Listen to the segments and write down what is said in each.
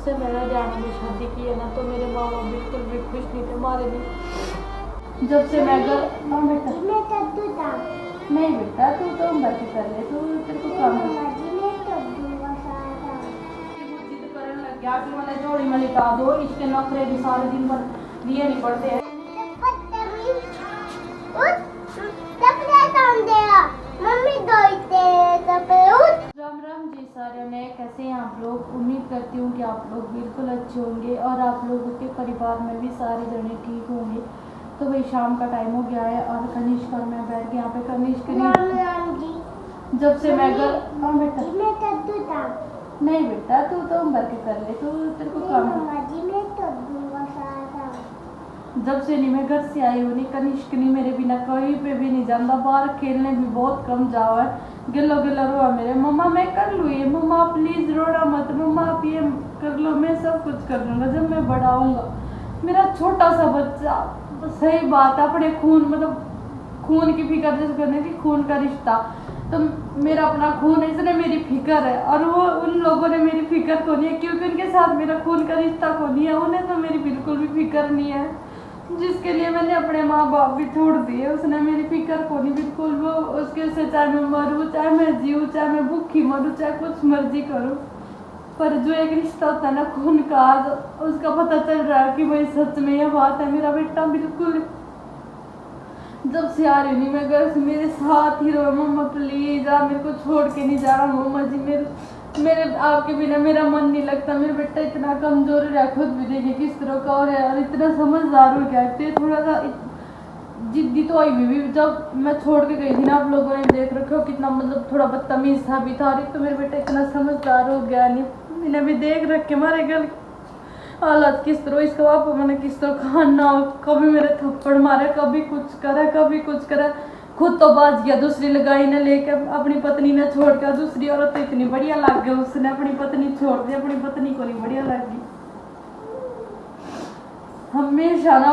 से मैंने हरियाणा में शादी की है ना, तो मेरे माँ बाप बिल्कुल भी खुश नहीं थे हमारे लिए। जब से मैं घर नहीं बेटा, तू तो बातें कर ले, तू तेरे को काम जिद करने लग गया कि मैंने जोड़ी में लिटा दो। इसके नखरे भी सारे दिन भर लिए नहीं पड़ते हैं। राम राम जी सारे ने, कैसे हैं आप लोग। उम्मीद करती हूँ कि आप लोग बिल्कुल अच्छे होंगे और आप लोगों के परिवार में भी सारे जने ठीक होंगे। तो भाई शाम का टाइम हो गया है और कनिष्क और मैं बैठ के यहाँ पे कनिष्क जब से मैं घर नहीं बेटा, तू तो उम्र के कर ले, तू तेरे को काम जब से नहीं मैं घर से आई हूँ, नहीं कनिष्क नहीं मेरे बिना कहीं पे भी नहीं जाता। बाहर खेलने भी बहुत कम जाओ है। गिल्लो गिल्लो रोआ मेरे, मम्मा मैं कर लूँ ये, मम्मा प्लीज रोना मत, मम्मा आप ये कर लो, मैं सब कुछ कर लूँगा जब मैं बड़ा होऊंगा। मेरा छोटा सा बच्चा, सही बात है, अपने खून मतलब खून की फिक्र जैसे करने की, खून का रिश्ता तो मेरा अपना खून है, इसने मेरी फिक्र है और वो उन लोगों ने मेरी फिक्र को नहीं है, क्योंकि उनके साथ मेरा खून का रिश्ता को नहीं है। उन्हें तो मेरी बिल्कुल भी फिक्र नहीं है, जिसके लिए मैंने अपने माँ बाप भी छोड़ दिए, उसने मेरी फिक्र को नहीं बिल्कुल। वो उसके से चाहे मैं मरूँ, चाहे मैं जीऊँ, चाहे मैं भूखी मरूँ, चाहे कुछ मर्जी करूँ, पर जो एक रिश्ता होता है ना खून का, उसका पता चल रहा है कि वही सच में यह बात है। मेरा बेटा बिल्कुल जब से आ रही नहीं मैं घर से, मेरे साथ ही रहो मम्मा प्लीज, आप मेरे को छोड़ के नहीं जा रहा मम्मा जी। मेरे आपके बिना मेरा मन नहीं लगता। मेरा बेटा इतना कमजोर है, खुद भी देखिए किस तरह का और है, और इतना समझदार हो गया है। थोड़ा सा जिद्दी तो आई भी जब मैं छोड़ के गई थी ना, आप लोगों ने देख रखे हो कितना मतलब थोड़ा बदतमीज था भी था। तो मेरा बेटा इतना समझदार हो गया, नहीं मैंने भी देख रखे हमारे घर हालत किस तरह, इसका पापा मैंने किस तरह खाना, कभी मेरे थप्पड़ मारे, कभी कुछ करे, कभी कुछ करे। खुद तो बाज गया, दूसरी लगाई ने लेके अपनी पत्नी ने छोड़ कर, दूसरी औरत तो इतनी बढ़िया लग गई, उसने अपनी पत्नी छोड़ दी, अपनी पत्नी को नहीं बढ़िया लगी। हमेशा ना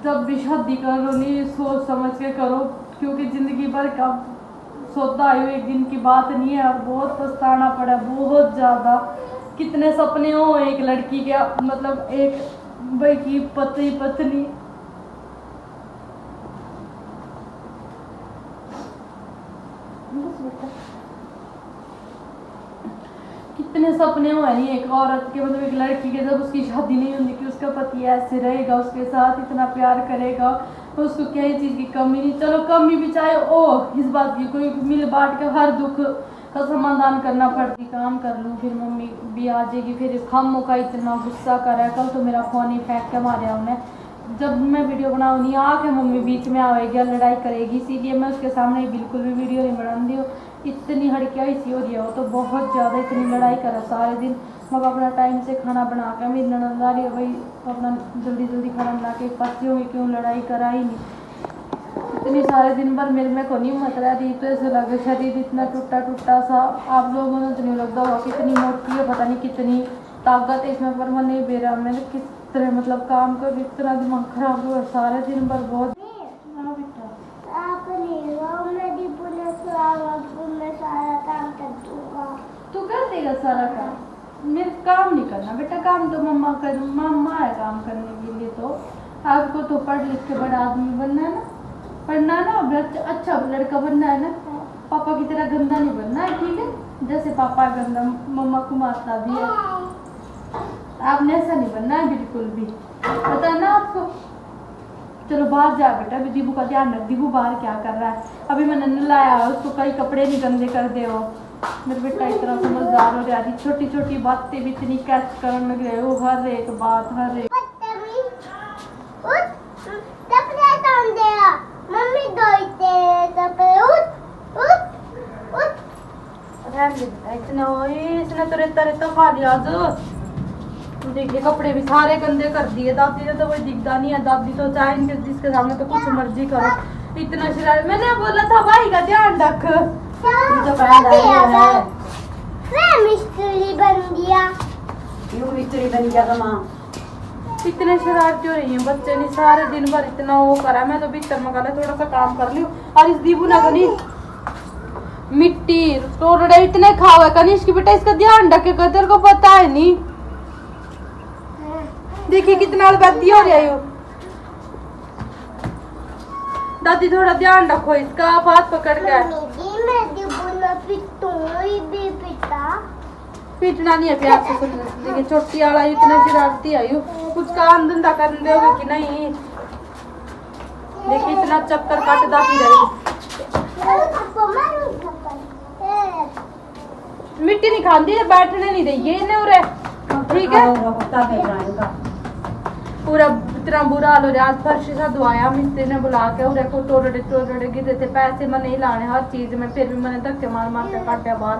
जब भी शादी करो नहीं सोच समझ के करो, क्योंकि जिंदगी भर का सौदा आयु एक दिन की बात नहीं है। और बहुत पछताना पड़ा, बहुत ज्यादा। कितने सपने हो एक लड़की के, मतलब एक भाई की पति पत्नी, कितने सपने हो नहीं एक औरत के, मतलब एक लड़की के, जब उसकी शादी नहीं होती कि उसका पति ऐसे रहेगा, उसके साथ इतना प्यार करेगा, तो उसको क्या चीज़ की कमी नहीं। चलो कमी भी चाहे इस बात की कोई मिल बांट के हर दुख का समाधान करना पड़ती, काम कर लूँ फिर मम्मी भी आ जाएगी, फिर खामों का इतना गुस्सा करे। कल तो मेरा फ़ोन ही फेंक के मारे उन्हें, जब मैं वीडियो बनाऊँ नहीं आके मम्मी बीच में आएगी लड़ाई करेगी, इसीलिए मैं उसके सामने बिल्कुल भी वीडियो नहीं बनाती हूँ। इतनी हड़कियाँ इसी हो रही है, वो तो बहुत ज़्यादा इतनी लड़ाई करे सारे दिन। मैं अपना टाइम से खाना बना के, मेरी ननद आ रही है भाई, अपना जल्दी जल्दी खाना बना के फंसी होगी, क्यों लड़ाई करा ही नहीं। इतनी सारे दिन भर मेरे में को नहीं मत रहा थी, तो ऐसे लगे शरीर इतना टूटा टूटा सा। आप लोगों ने तो नहीं लगता होगा कितनी मोटी है, पता नहीं कितनी ताकत है इसमें, पर मन नहीं बेरा मैंने किस तरह मतलब काम कर, इतना दिमाग खराब हुआ सारे दिन भर बहुत। तू कर देगा सारा काम, मेरे काम नहीं करना बेटा, काम तो मम्मा कर, मम्मा है काम करने के लिए। तो आपको तो पढ़ लिख के बड़ा आदमी बनना है ना, पढ़ना है ना, अच्छा लड़का बनना है ना, पापा की तरह गंदा नहीं बनना है, ठीक है। जैसे पापा गंदा मम्मा को मारता भी है, आपने ऐसा नहीं बनना है बिल्कुल भी, पता है ना आपको। चलो बाहर जा बेटा, अभी दीबू का ध्यान रख, दीबू बाहर क्या कर रहा है। अभी मैंने नलाया उसको, कई कपड़े नहीं गंदे कर दे हो। मेरे बेटा इतना समझदार हो रहा, छोटी छोटी बातें भी इतनी कैच करने लग रहे हो, हर एक बात हर एक। इसने तो रेता रेता खा लिया। देखिए कपड़े भी सारे गंदे कर दिए, दादी ने तो कोई दिखता नहीं है। दादी तो चाहे इनके जिसके सामने तो कुछ मर्जी करो, इतना शरारत। मैंने बोला था भाई का ध्यान रख, मिस्त्री बन गया, मिस्त्री बन गया माँ। इतने शरारती हो रही है बच्चे ने, सारे दिन भर इतना वो करा। मैं तो भीतर मगा थोड़ा सा काम कर ली, और इस दीबू ना कनी मिट्टी तो इतने खावा कनिष्क की बेटा, इसका ध्यान रखे, तेरे को पता है नहीं। देखिए कितना अलबत्ती हो रहा है यो। दादी थोड़ा ध्यान रखो इसका, आप हाथ पकड़ के। पीटना नहीं है प्यार से सुन। देखिए छोटी वाला इतना शरारती है यो, कुछ काम धंधा कर दोगे कि नहीं। देखिए इतना चक्कर काटदा फिर रही। मिट्टी नहीं खाती है, बैठने नहीं देगी इन्हें उरे, ठीक है। पूरा इतना बुरा हाल हो रहा। आज फर्श सा धोया मिस्त्री ने बुला के, उरे को तोड़े गिरे थे। पैसे मैं नहीं लाने हर चीज में, फिर भी मैंने धक्के मार मार के काटा बाहर।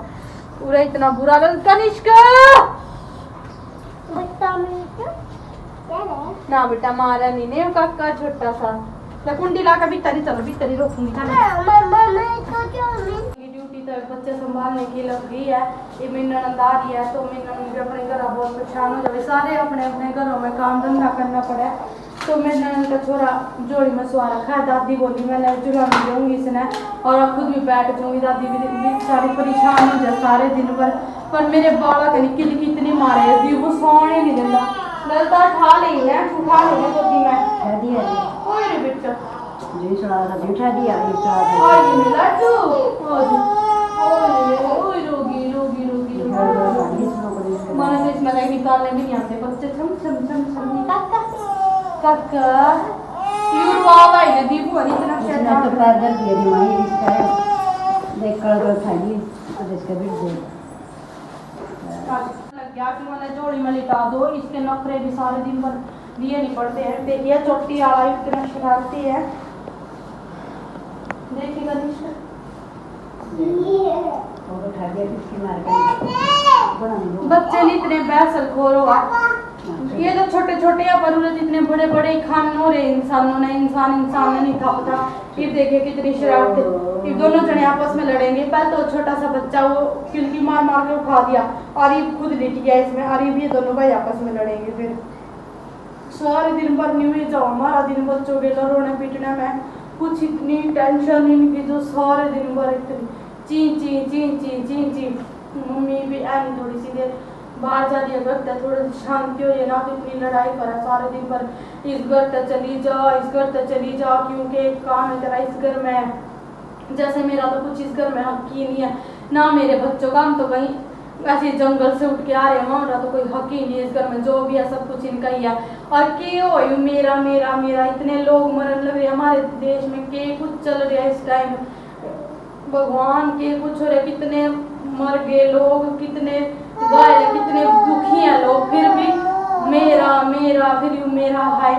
पूरा इतना बुरा हाल। कनिष्का ना बेटा मारा नहीं ने काका छोटा सा। कुंडी ला के भीतर ही चलो, भीतर ही रोकूंगी। ड्यूटी तो बच्चे संभालने की लग गई है। ये मेरी ननद आ रही है तो मेरी ननद भी अपने घर बहुत परेशान हो जाए। सारे अपने अपने घरों में काम धंधा करना पड़ा है। तो मेरी ननद का छोरा जोड़ी में सवा रखा है। दादी बोली मैं चूल्हा में जाऊँगी इसने और खुद भी बैठ जाऊँगी। दादी भी सारी परेशान हो जाए सारे दिन पर मेरे बाला के किल कितनी मारे दी वो सोने नहीं देता। ललता उठा ली है गोदी में कोई नहीं बेटा उठा दिया लड्डू रोगी माना तो इसमें निकालने भी नहीं आते बच्चे। छम छम छम छम काका प्यूर वाव आई है दीपू वाली इतना शैतान तो पैर दर्द दिया दी माई इसका देख कर खाइए अब इसका भी दे लग गया कि मैंने जोड़ी में लिटा दो। इसके नखरे भी सारे दिन भर लिए नहीं पड़ते हैं। देखिए चोटी वाला इतना शरारती है। देखिएगा बच्चे नहीं इतने बैसल खोर होगा। ये तो छोटे छोटे या पर इतने बड़े बड़े खान हो रहे इंसानों ने। इंसान ने नहीं खाता। ये देखिए कितनी शरारत। ये दोनों जने आपस में लड़ेंगे। पहले तो छोटा सा बच्चा वो किलकी मार मार के उठा दिया और ये खुद लेट गया इसमें। और ये दोनों भाई आपस में लड़ेंगे। फिर सारे दिन भर न्यू जाओ हमारा दिन बच्चों के रोने पीटने में कुछ इतनी टेंशन इनकी जो सारे दिन भर इतनी ची ची ची ची ची ची। मम्मी भी आई थोड़ी सी देर बाहर जा दिया घर तक थोड़ी शांति हो जाए ना तो इतनी लड़ाई करा सारे दिन पर। इस घर तक चली जाओ इस घर तक चली जाओ क्योंकि काम है तेरा इस घर में। जैसे मेरा तो कुछ इस घर में हक ही नहीं है ना मेरे बच्चों का। हम तो कहीं ऐसे जंगल से उठ के आ रहे हैं। हमारा तो कोई हक ही नहीं है इस घर में। जो भी है सब कुछ इनका ही है। और के हो मेरा मेरा मेरा इतने लोग मरने लग रहे हमारे देश में। के कुछ चल रहा है इस टाइम भगवान के कुछ हो रहे। कितने मर गए लोग कितने गए कितने दुखी हैं लोग। फिर भी मेरा मेरा फिर मेरा हाय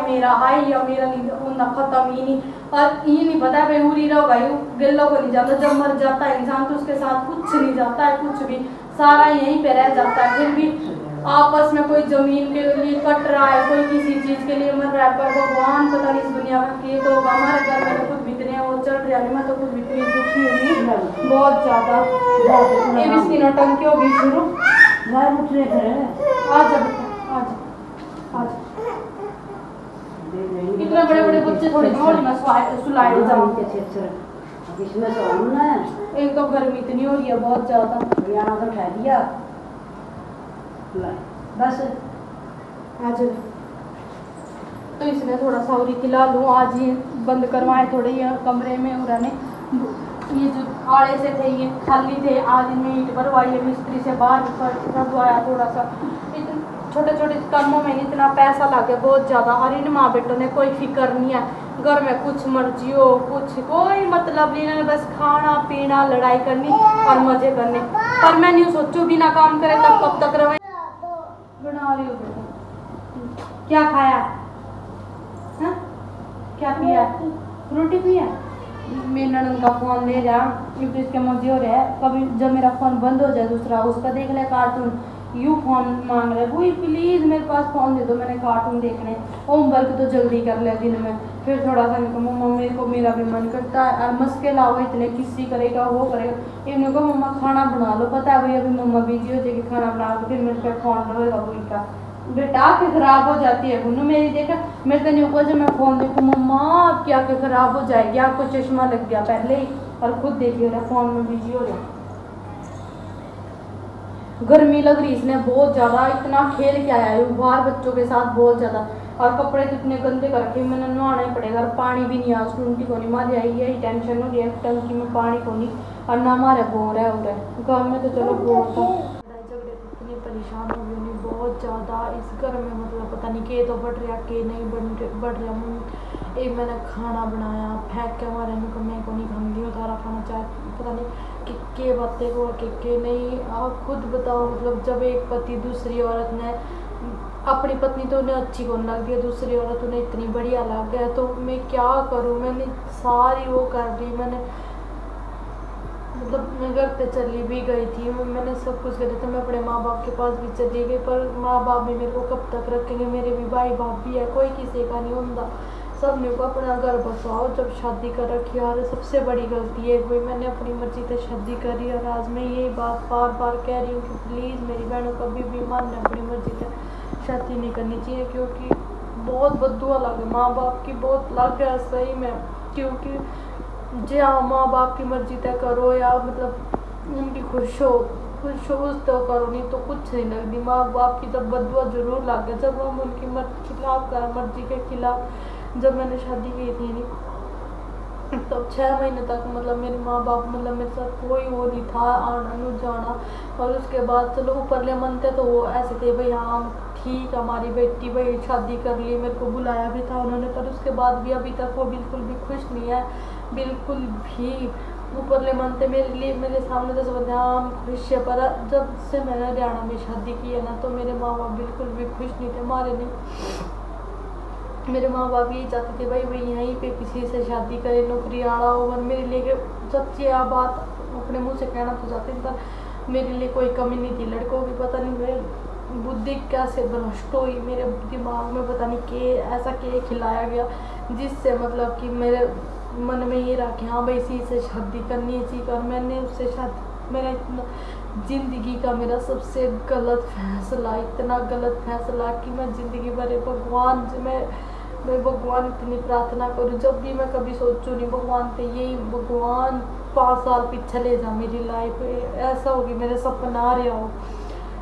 या मेरा नहीं उनका खत्म ही नहीं। और ये नहीं पता भाई उरी रहोगा गिल्लो को नहीं जाता। जब मर जाता है इंसान तो उसके साथ कुछ नहीं जाता है कुछ भी सारा यहीं पे रह जाता है। फिर भी आपस में कोई जमीन के लिए कट रहा है कोई किसी चीज के लिए मर रहा है। पर भगवान पता नहीं इस दुनिया में के तो हमारे घर में तो खुद बीतने वो चल रहा है। मैं तो खुद बीतनी दुखी हुई बहुत ज्यादा। ये भी इसकी नौटंकी होगी शुरू। आज इतने बड़े बड़े बच्चे थोड़ी जोड़ी में सुलाए जाओ। एक तो गर्मी इतनी हो रही है बहुत ज्यादा। यहाँ तो उठा दिया बस आज तो इसने थोड़ा सा उरी खिला लूँ। आज ये बंद करवाए थोड़े ये कमरे में उन्होंने ये जो आड़े से थे ये खाली थे। आज इनमें ईंट भरवाई है मिस्त्री से बाहर भरवाया थोड़ा सा। छोटे छोटे कामों में इतना पैसा लगे बहुत ज़्यादा। और इन माँ बेटों ने कोई फिक्र नहीं है। घर में कुछ मर्जी हो कुछ कोई मतलब नहीं है। बस खाना पीना लड़ाई करनी और मजे करने। पर मैं नहीं सोचू बिना काम करे तब कब तक रहे। बना रही हो बेटा क्या खाया हा? क्या पिया रोटी पिया। मेरे ननद का फोन ले जा क्योंकि इसके मर्जी हो रहा है। कभी जब मेरा फोन बंद हो जाए दूसरा उस पर देख ले कार्टून। यू फोन मांग रहे वो प्लीज़ मेरे पास फ़ोन दे दो मैंने कार्टून देखने। होमवर्क तो जल्दी कर ले दिन में। फिर थोड़ा सा इनको मम्मा मेरे को मेरा भी मन करता है। और मस्के लाओ इतने किसी करेगा वो करेगा। इनको मम्मा खाना बना लो पता है भाई अभी मम्मा बिजी हो जाएगी खाना बना के फिर मेरे पे फ़ोन रहेगा वही का। बेटा आँखें खराब हो जाती है गुन्नू मेरी देखा मेरे को नहीं ऊपर जब मैं फ़ोन देखूँ मम्मा आपकी आँखें खराब हो जाएगी आपको चश्मा लग गया पहले ही। और खुद देखिए रहा फ़ोन में बिजी हो रहा। गर्मी लग रही इसने बहुत ज़्यादा, इतना खेल के आया है बाहर बच्चों के साथ बहुत ज़्यादा, और कपड़े तो इतने गंदे करके मैंने नहाना ही पड़ेगा, और पानी भी नहीं, आज टूटी को नहीं मारी आई, यही टेंशन हो रही है टंकी में पानी को नहीं, और ना हमारे बोर है हो रहा है गाँव में तो चलो बोर था। लड़ाई झगड़े इतनी परेशान हो गई नहीं बहुत ज़्यादा इस घर में, मतलब पता नहीं के तो बढ़ रहा के नहीं बढ़ रहा। एक मैंने खाना बनाया फेंक के हमारे मैं को नहीं खाऊंगी उतारा खाना चाहे पता नहीं के बातें को के नहीं। आप खुद बताओ, मतलब जब एक पति दूसरी औरत ने अपनी पत्नी तो उन्हें अच्छी कौन लग गई, दूसरी औरत उन्हें इतनी बढ़िया लग गया, तो मैं क्या करूं। मैंने सारी वो कर दी, मैंने मतलब मैं घर पे चली भी गई थी, मैंने सब कुछ कर दिया था, मैं अपने माँ बाप के पास भी चली गई, पर माँ बाप भी मेरे को कब तक रखेंगे, मेरे भी भाई बाप भी है, कोई किसी का नहीं होता, सब मेरे को अपना घर बसाओ। जब शादी कर रखी और सबसे बड़ी गलती है कोई मैंने अपनी मर्जी से शादी करी, और आज मैं यही बात बार बार कह रही हूँ कि प्लीज़ मेरी बहनों कभी भी मानना अपनी मर्जी से शादी नहीं करनी चाहिए, क्योंकि बहुत बददुआ लगे माँ बाप की, बहुत लग गया सही में, क्योंकि जी हाँ माँ बाप की मर्जी तय करो या मतलब उनकी खुश हो उस तो करो, नहीं तो कुछ नहीं लगती। माँ बाप की तब बददुआ जरूर लग गया जब हम उनकी मर्जी के खिलाफ जब मैंने शादी की थी नहीं, तब 6 महीने तक मतलब मेरे माँ बाप मतलब मेरे साथ कोई वो नहीं था आना न जाना, और उसके बाद चलो ऊपरले मनते तो वो ऐसे थे भाई हाँ ठीक हमारी बेटी भाई शादी कर ली, मेरे को बुलाया भी था उन्होंने, पर उसके बाद भी अभी तक वो बिल्कुल भी खुश नहीं है, बिल्कुल भी ऊपरले मनते मेरे लिए मेरे सामने तो सब हाँ खुश है, पर जब से मैंने हरियाणा में शादी की है ना तो मेरे माँ बाप बिल्कुल भी खुश नहीं थे, हमारे नहीं। मेरे माँ बाप यही चाहते थे भाई यहीं पे किसी से शादी करे, नौकरी आड़ा हो, और मेरे लिए सच्ची आ बात अपने मुंह से कहना तो चाहते पर मेरे लिए कोई कमी नहीं थी। लड़कों की पता नहीं मेरे बुद्धि कैसे भ्रष्ट हुई, मेरे दिमाग में पता नहीं के ऐसा के खिलाया गया जिससे मतलब कि मेरे मन में ये रहा कि हाँ भाई इसी से शादी करनी है चाहिए, और मैंने उससे शादी मेरा इतना ज़िंदगी का मेरा सबसे गलत फैसला, इतना गलत फैसला कि मैं ज़िंदगी भर भगवान से मैं भगवान इतनी प्रार्थना करूँ जब भी मैं कभी सोचूँ नहीं भगवान पे यही भगवान 5 साल पीछे ले जा मेरी लाइफ, ऐसा हो कि मेरे सपना आ रहा हो,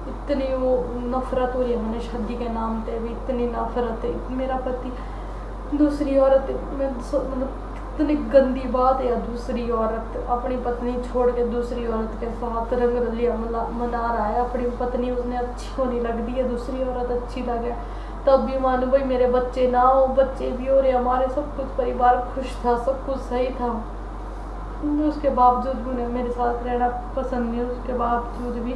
इतनी वो नफरत हो रही है मैंने शादी के नाम पे भी, इतनी नफरत है। मेरा पति दूसरी औरत मतलब इतनी गंदी बात है, दूसरी औरत अपनी पत्नी छोड़ के दूसरी औरत के साथ रंग रलिया मना रहा है, अपनी पत्नी उसने अच्छी होने लग दी है, दूसरी औरत अच्छी लगे तब भी मानो भाई मेरे बच्चे ना हो, बच्चे भी हो रहे हमारे, सब कुछ परिवार खुश था, सब कुछ सही था, उसके बावजूद उन्हें मेरे साथ रहना पसंद नहीं, उसके बावजूद भी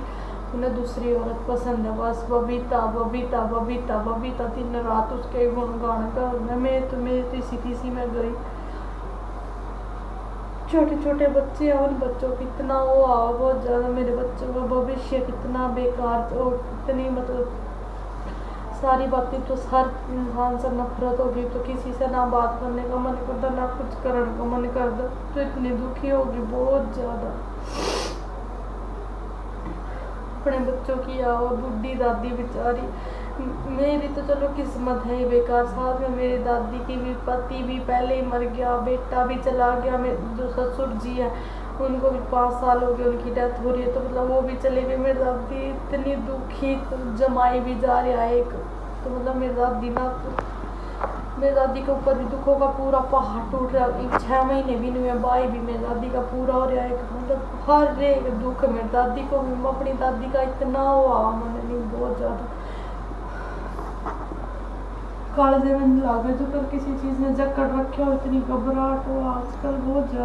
उन्हें दूसरी औरत पसंद है, बस बबीता बबीता बबीता बबीता दिन रात उसके गुणगान कर मैं तो इसी में गई। छोटे छोटे बच्चे हैं, उन बच्चों की इतना वो आओ बहुत ज़्यादा, मेरे बच्चों का भविष्य कितना बेकार और इतनी मतलब सारी बातें तो हर इंसान से नफरत होगी, तो किसी से ना बात करने का मन करता ना कुछ करने का मन करता, तो इतनी दुखी होगी बहुत ज़्यादा। अपने बच्चों की आओ बुढ़ी दादी बेचारी, मेरी तो चलो किस्मत है ही बेकार, साथ में मेरी दादी की भी पति भी पहले ही मर गया, बेटा भी चला गया, मेरे जो ससुर जी है उनको भी 5 साल हो गए उनकी डेथ हो रही है, तो मतलब वो भी चले गए, मेरी दादी इतनी दुखी, तो जमाई भी जा रहा है एक, तो मतलब मेरी दादी के ऊपर भी दुखों का पूरा पहाड़ टूट रहा है, 6 महीने भी नहीं हुए, भाई भी मेरी दादी का पूरा हो रहा है, मतलब हर एक दुख मेरी दादी को भी, अपनी दादी का इतना हुआ मैंने नहीं बहुत ज़्यादा कालजे में लागे जो कर किसी चीज़ ने जकड़ रखे हो, इतनी घबराहट हो आजकल बहुत ज़्यादा।